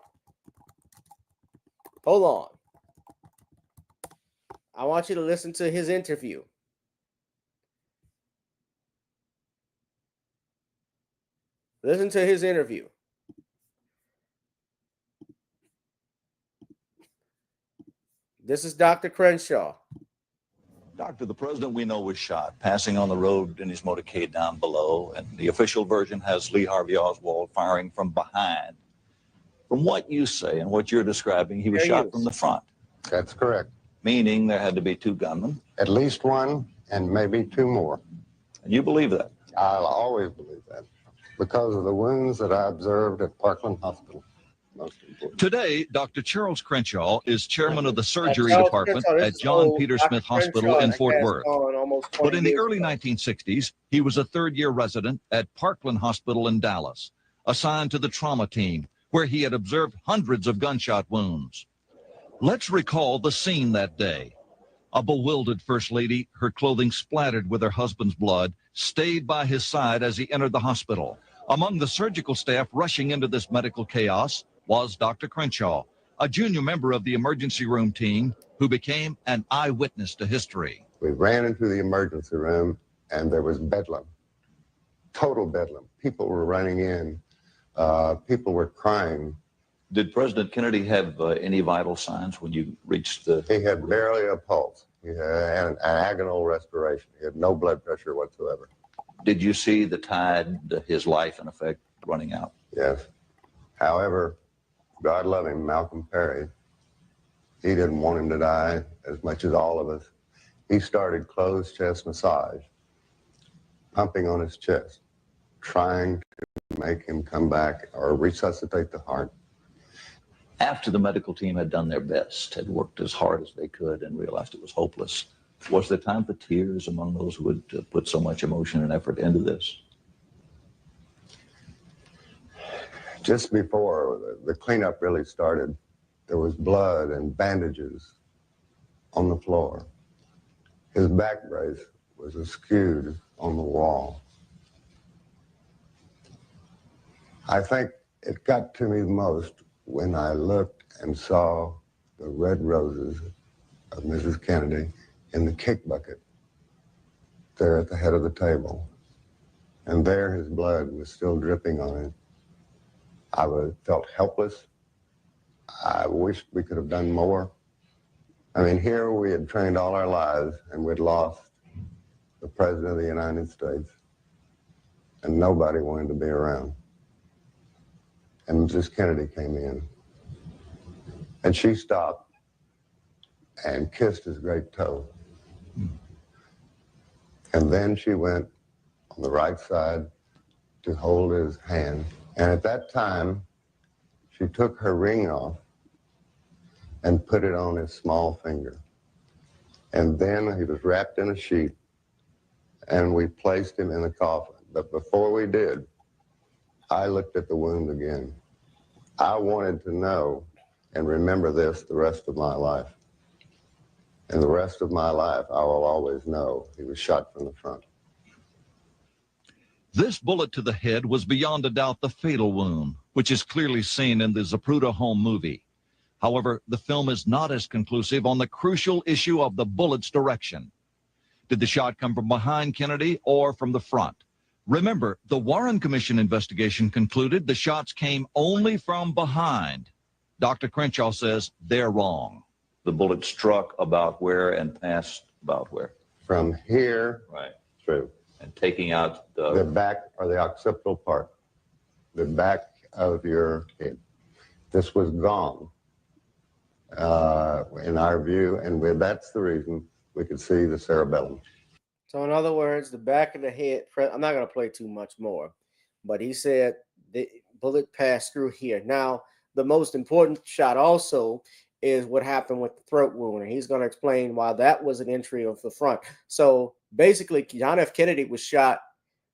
Speaker 1: Hold on. I want you to listen to his interview. Listen to his interview. This is Dr. Crenshaw.
Speaker 13: Doctor, the president we know was shot, passing on the road in his motorcade down below, and the official version has Lee Harvey Oswald firing from behind. From what you say and what you're describing, he was shot from the front.
Speaker 14: That's correct.
Speaker 13: Meaning there had to be two gunmen.
Speaker 14: At least one, and maybe two more.
Speaker 13: And you believe that?
Speaker 14: I'll always believe that, because of the wounds that I observed at Parkland Hospital.
Speaker 13: Today, Dr. Charles Crenshaw is chairman of the surgery department at John Peter Smith Hospital in Fort Worth. But in the early 1960s, he was a third-year resident at Parkland Hospital in Dallas, assigned to the trauma team, where he had observed hundreds of gunshot wounds. Let's recall the scene that day. A bewildered First Lady, her clothing splattered with her husband's blood, stayed by his side as he entered the hospital. Among the surgical staff rushing into this medical chaos was Dr. Crenshaw, a junior member of the emergency room team who became an eyewitness to history.
Speaker 14: We ran into the emergency room and there was bedlam, total bedlam. People were running in, people were crying.
Speaker 13: Did President Kennedy have any vital signs when you reached the...
Speaker 14: He had barely a pulse. He had an agonal respiration. He had no blood pressure whatsoever.
Speaker 13: Did you see the tide, his life in effect, running out?
Speaker 14: Yes. However, God love him, Malcolm Perry. He didn't want him to die as much as all of us. He started closed chest massage, pumping on his chest, trying to make him come back or resuscitate the heart.
Speaker 13: After the medical team had done their best, had worked as hard as they could and realized it was hopeless, was there time for tears among those who had put so much emotion and effort into this?
Speaker 14: Just before the cleanup really started, there was blood and bandages on the floor. His back brace was askewed on the wall. I think it got to me the most when I looked and saw the red roses of Mrs. Kennedy in the cake bucket there at the head of the table. And there his blood was still dripping on it. I felt helpless. I wished we could have done more. I mean, here we had trained all our lives and we'd lost the President of the United States, and nobody wanted to be around. And Mrs. Kennedy came in, and she stopped and kissed his great toe. And then she went on the right side to hold his hand. And at that time, she took her ring off and put it on his small finger. And then he was wrapped in a sheet, and we placed him in a coffin. But before we did, I looked at the wound again. I wanted to know and remember this the rest of my life. And the rest of my life, I will always know he was shot from the front.
Speaker 13: This bullet to the head was beyond a doubt the fatal wound, which is clearly seen in the Zapruder home movie. However, the film is not as conclusive on the crucial issue of the bullet's direction. Did the shot come from behind Kennedy or from the front? Remember, the Warren Commission investigation concluded the shots came only from behind. Dr. Crenshaw says they're wrong. The bullet struck about where and passed about where?
Speaker 14: From here through.
Speaker 13: And taking out
Speaker 14: the back or the occipital part, the back of your head. This was gone in our view, and that's the reason we could see the cerebellum.
Speaker 1: So in other words, the back of the head, I'm not going to play too much more, but he said the bullet passed through here. Now, the most important shot also is what happened with the throat wound, and he's going to explain why that was an entry of the front. So basically, John F. Kennedy was shot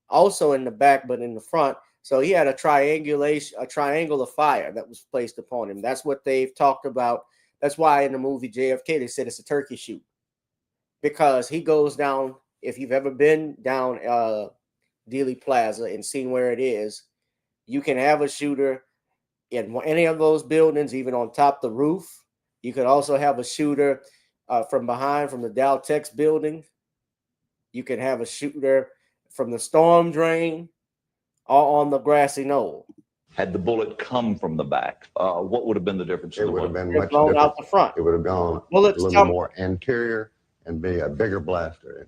Speaker 1: also in the back, but in the front. So he had a triangle of fire that was placed upon him. That's what they've talked about. That's why in the movie JFK, they said it's a turkey shoot, because he goes down if you've ever been down Dealey Plaza and seen where it is, you can have a shooter in any of those buildings, even on top of the roof. You could also have a shooter from behind, from the Dow Tex building. You can have a shooter from the storm drain or on the grassy knoll.
Speaker 15: Had the bullet come from the back, what would have been the difference?
Speaker 14: It would have been much
Speaker 1: blown
Speaker 14: different.
Speaker 1: out the front.
Speaker 14: It would have gone
Speaker 1: Bullets
Speaker 14: a little more anterior and be a bigger blaster.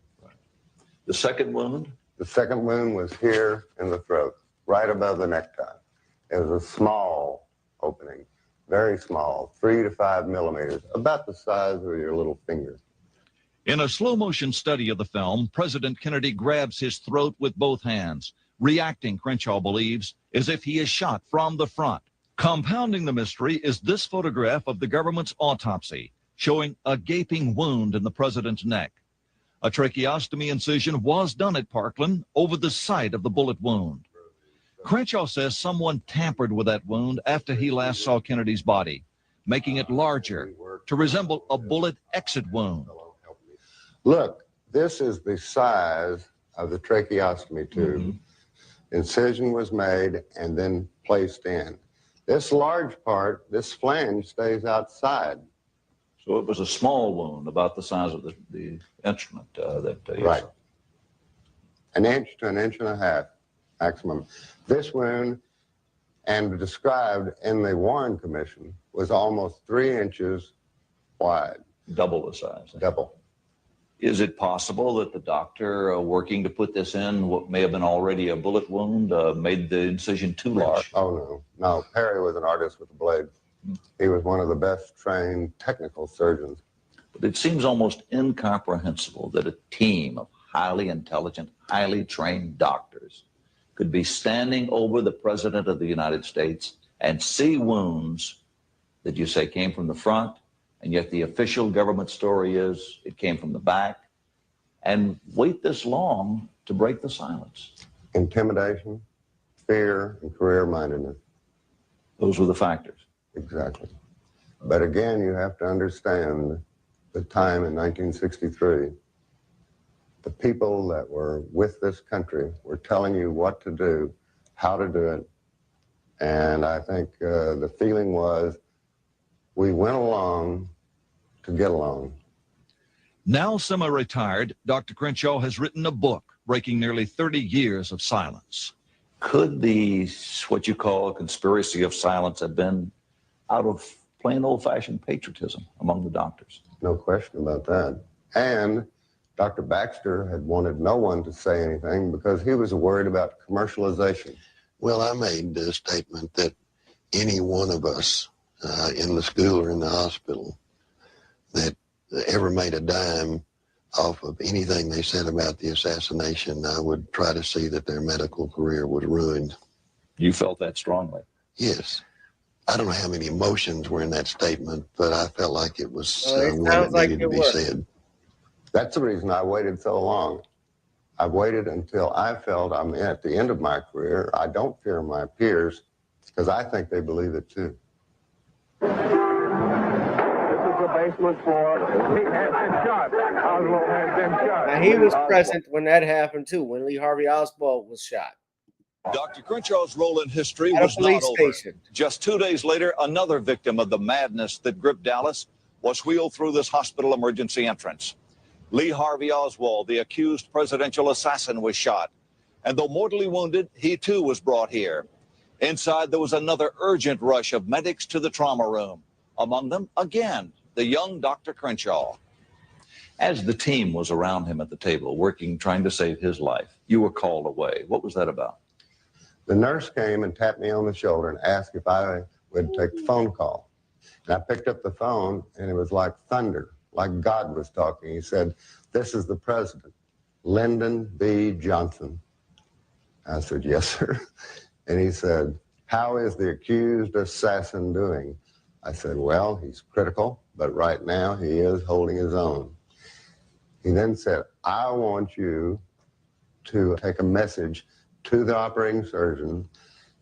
Speaker 15: The second wound?
Speaker 14: The second wound was here in the throat, right above the necktie. It was a small opening, very small, 3 to 5 millimeters, about the size of your little finger.
Speaker 13: In a slow-motion study of the film, President Kennedy grabs his throat with both hands, reacting, Crenshaw believes, as if he is shot from the front. Compounding the mystery is this photograph of the government's autopsy, showing a gaping wound in the president's neck. A tracheostomy incision was done at Parkland over the site of the bullet wound. Crenshaw says someone tampered with that wound after he last saw Kennedy's body, making it larger to resemble a bullet exit wound.
Speaker 14: Look, this is the size of the tracheostomy tube. Incision was made and then placed in. This large part, this flange, stays outside.
Speaker 15: So it was a small wound, about the size of the instrument that you
Speaker 14: Right.
Speaker 15: saw.
Speaker 14: An inch to an inch and a half maximum. This wound, and described in the Warren Commission, was almost 3 inches wide.
Speaker 15: Double the size.
Speaker 14: Double.
Speaker 15: Is it possible that the doctor working to put this in what may have been already a bullet wound made the incision too large?
Speaker 14: Oh, no. No, Perry was an artist with a blade. He was one of the best trained technical surgeons.
Speaker 15: But it seems almost incomprehensible that a team of highly intelligent, highly trained doctors could be standing over the President of the United States and see wounds that you say came from the front, and yet the official government story is it came from the back, and wait this long to break the silence.
Speaker 14: Intimidation, fear, and career-mindedness.
Speaker 15: Those were the factors.
Speaker 14: Exactly. But again, you have to understand the time in 1963. The people that were with this country were telling you what to do, how to do it. And I think the feeling was we went along to get along.
Speaker 13: Now semi-retired, Dr. Crenshaw has written a book breaking nearly 30 years of silence.
Speaker 15: Could the, what you call a conspiracy of silence, have been out of plain old-fashioned patriotism among the doctors?
Speaker 14: No question about that. And Dr. Baxter had wanted no one to say anything because he was worried about commercialization.
Speaker 16: Well, I made the statement that any one of us in the school or in the hospital that ever made a dime off of anything they said about the assassination, I would try to see that their medical career was ruined.
Speaker 15: You felt that strongly?
Speaker 16: Yes. I don't know how many emotions were in that statement, but I felt like it was one that needed to be said.
Speaker 14: That's the reason I waited so long. I waited until I felt I'm at the end of my career. I don't fear my peers because I think they believe it too.
Speaker 17: This is the basement floor. He has been shot. Oswald has been shot.
Speaker 1: Now, he was present when that happened too, when Lee Harvey Oswald was shot.
Speaker 13: Dr. Crenshaw's role in history
Speaker 1: At a
Speaker 13: was not
Speaker 1: police
Speaker 13: over.
Speaker 1: station.
Speaker 13: Just 2 days later, another victim of the madness that gripped Dallas was wheeled through this hospital emergency entrance. Lee Harvey Oswald, the accused presidential assassin, was shot. And though mortally wounded, he too was brought here. Inside, there was another urgent rush of medics to the trauma room. Among them, again, the young Dr. Crenshaw.
Speaker 15: As the team was around him at the table, working, trying to save his life, you were called away. What was that about?
Speaker 14: The nurse came and tapped me on the shoulder and asked if I would take the phone call. And I picked up the phone, and it was like thunder, like God was talking. He said, "This is the president, Lyndon B. Johnson." I said, "Yes, sir." And he said, "How is the accused assassin doing?" I said, "Well, he's critical, but right now he is holding his own." He then said, "I want you to take a message to the operating surgeon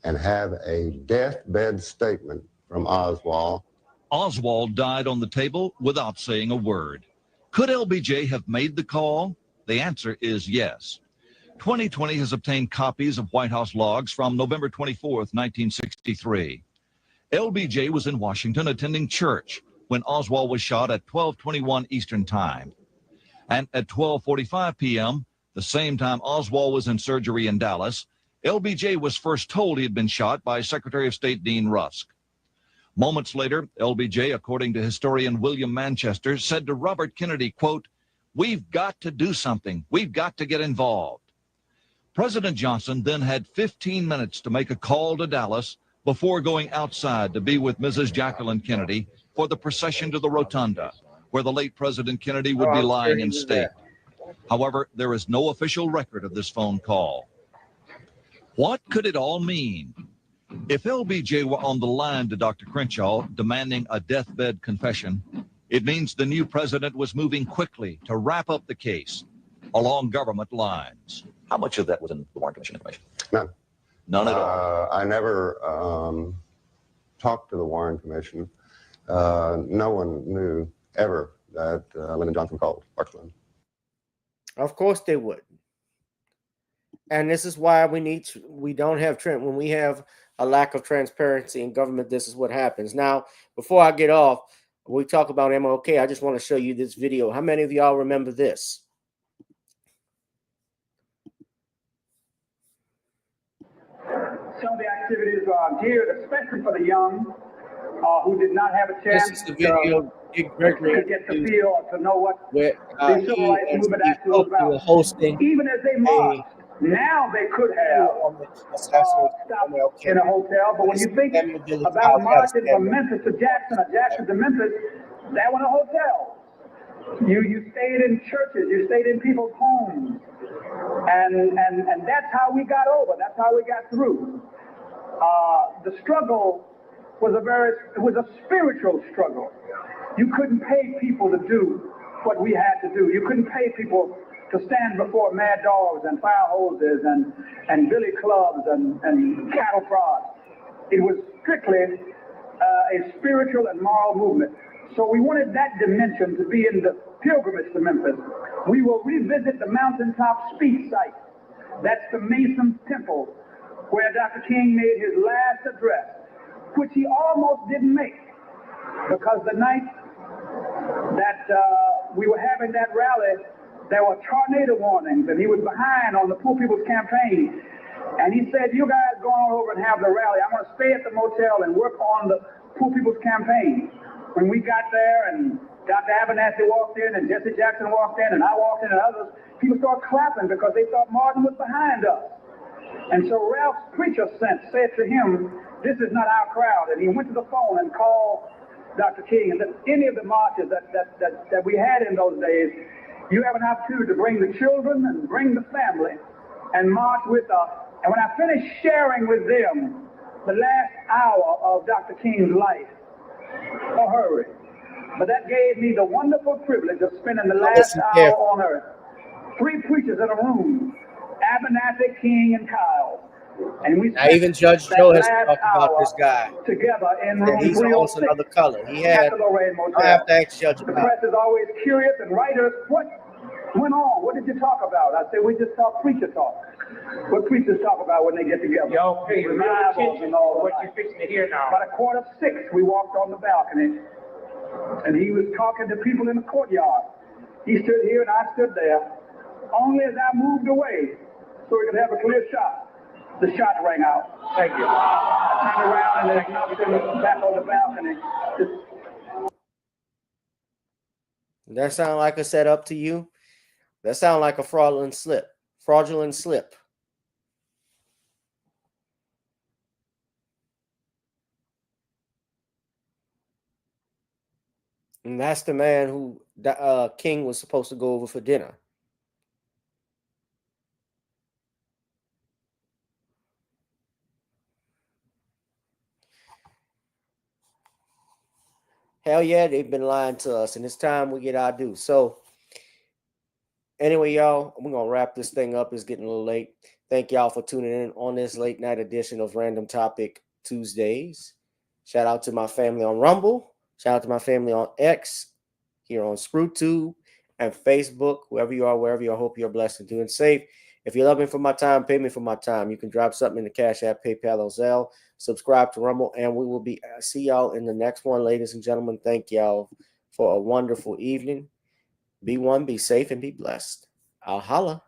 Speaker 14: and have a deathbed statement from Oswald."
Speaker 13: Oswald died on the table without saying a word. Could LBJ have made the call? The answer is yes. 2020 has obtained copies of White House logs from November 24th, 1963. LBJ was in Washington attending church when Oswald was shot at 12:21 Eastern Time. And at 12:45 p.m., the same time Oswald was in surgery in Dallas, LBJ was first told he had been shot by Secretary of State Dean Rusk. Moments later, LBJ, according to historian William Manchester, said to Robert Kennedy, quote, "We've got to do something. We've got to get involved." President Johnson then had 15 minutes to make a call to Dallas before going outside to be with Mrs. Jacqueline Kennedy for the procession to the rotunda, where the late President Kennedy would be lying in state. However, there is no official record of this phone call. What could it all mean? If LBJ were on the line to Dr. Crenshaw demanding a deathbed confession, it means the new president was moving quickly to wrap up the case along government lines.
Speaker 15: How much of that was in the Warren Commission information?
Speaker 14: None.
Speaker 15: None at all?
Speaker 14: I never talked to the Warren Commission. No one knew ever that Lyndon Johnson called Parkland.
Speaker 1: Of course they would. And this is why we don't have when we have a lack of transparency in government, this is what happens. Now, before I get off, we talk about MLK, I just want to show you this video. How many of y'all remember this?
Speaker 18: Some of the activities are geared especially for the young who did not have a chance
Speaker 1: this is the video
Speaker 18: to get the feel or to know what the civil rights movement actually was about.
Speaker 1: Hosting
Speaker 18: even as they marched, now they could have stopped in a hotel, but when you think about marching from Memphis to Jackson or Jackson to Memphis, that was a hotel. You stayed in churches, you stayed in people's homes, and that's how we got over. That's how we got through. The struggle was a spiritual struggle. You couldn't pay people to do what we had to do. You couldn't pay people to stand before mad dogs and fire hoses and billy clubs and cattle prods. It was strictly a spiritual and moral movement. So we wanted that dimension to be in the pilgrimage to Memphis. We will revisit the mountaintop speech site. That's the Mason's Temple, where Dr. King made his last address, which he almost didn't make, because the night that we were having that rally, there were tornado warnings, and he was behind on the Poor People's Campaign. And he said, "You guys go on over and have the rally. I'm going to stay at the motel and work on the Poor People's Campaign." When we got there and Dr. Abernathy walked in and Jesse Jackson walked in and I walked in and others, people started clapping because they thought Martin was behind us. And so Ralph's preacher said to him, "This is not our crowd." And he went to the phone and called Dr. King and said, "Any of the marches that we had in those days, you have an opportunity to bring the children and bring the family and march with us." And when I finished sharing with them the last hour of Dr. King's life, a hurry, but that gave me the wonderful privilege of spending the last hour on earth. 3 preachers in a room, Abernathy, King, and Kyle. And we
Speaker 1: now even Judge Joe has talked about this guy.
Speaker 18: Together in room
Speaker 1: he's
Speaker 18: 306,
Speaker 1: also another color. He had. I have to ask Judge.
Speaker 18: The press is always curious, and writers, what went on? What did you talk about? I say we just talk preacher talk. What preachers talk about when they get together?
Speaker 19: Yo, hey,
Speaker 18: revivals and all
Speaker 19: what you fixing to hear now?
Speaker 18: About 5:45, we walked on the balcony, and he was talking to people in the courtyard. He stood here and I stood there. Only as I moved away, so we could have a clear shot, the shot rang out. Thank you. I turned around and there's nothing back on the balcony.
Speaker 1: That sound like a setup to you? That sound like a fraudulent slip. Fraudulent slip. And that's the man who King was supposed to go over for dinner. Hell yeah, they've been lying to us, and it's time we get our due. So anyway, y'all, we're going to wrap this thing up. It's getting a little late. Thank y'all for tuning in on this late night edition of Random Topic Tuesdays. Shout out to my family on Rumble. Shout out to my family on X, here on ScrewTube, and Facebook. Whoever you are, wherever you are, I hope you're blessed and doing safe. If you love me for my time, pay me for my time. You can drop something in the Cash App, PayPal, or Zelle. Subscribe to Rumble, and we will see y'all in the next one, ladies and gentlemen. Thank y'all for a wonderful evening. Be one, be safe, and be blessed. I'll holla.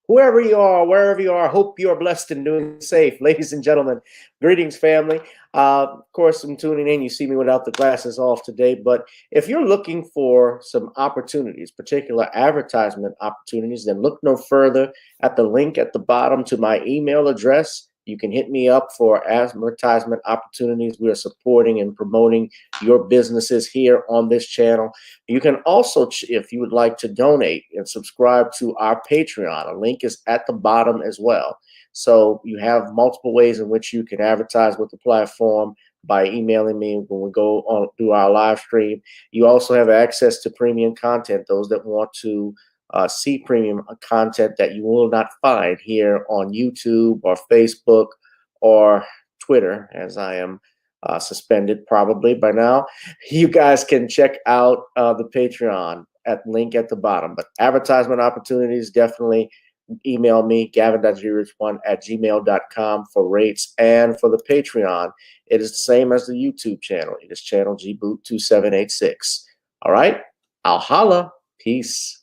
Speaker 1: Whoever you are, wherever you are, I hope you are blessed and doing safe. Ladies and gentlemen, greetings, family. Of course, I'm tuning in. You see me without the glasses off today. But if you're looking for some opportunities, particular advertisement opportunities, then look no further at the link at the bottom to my email address. You can hit me up for advertisement opportunities. We are supporting and promoting your businesses here on this channel. You can also, if you would like to donate and subscribe to our Patreon, a link is at the bottom as well. So you have multiple ways in which you can advertise with the platform by emailing me when we go on through our live stream. You also have access to premium content, those that want to see premium content that you will not find here on YouTube or Facebook or Twitter, as I am suspended probably by now. You guys can check out the Patreon at link at the bottom. But advertisement opportunities, definitely email me, gavin.grich1@gmail.com for rates. And for the Patreon, it is the same as the YouTube channel. It is channel gboot2786. All right, I'll holla. Peace.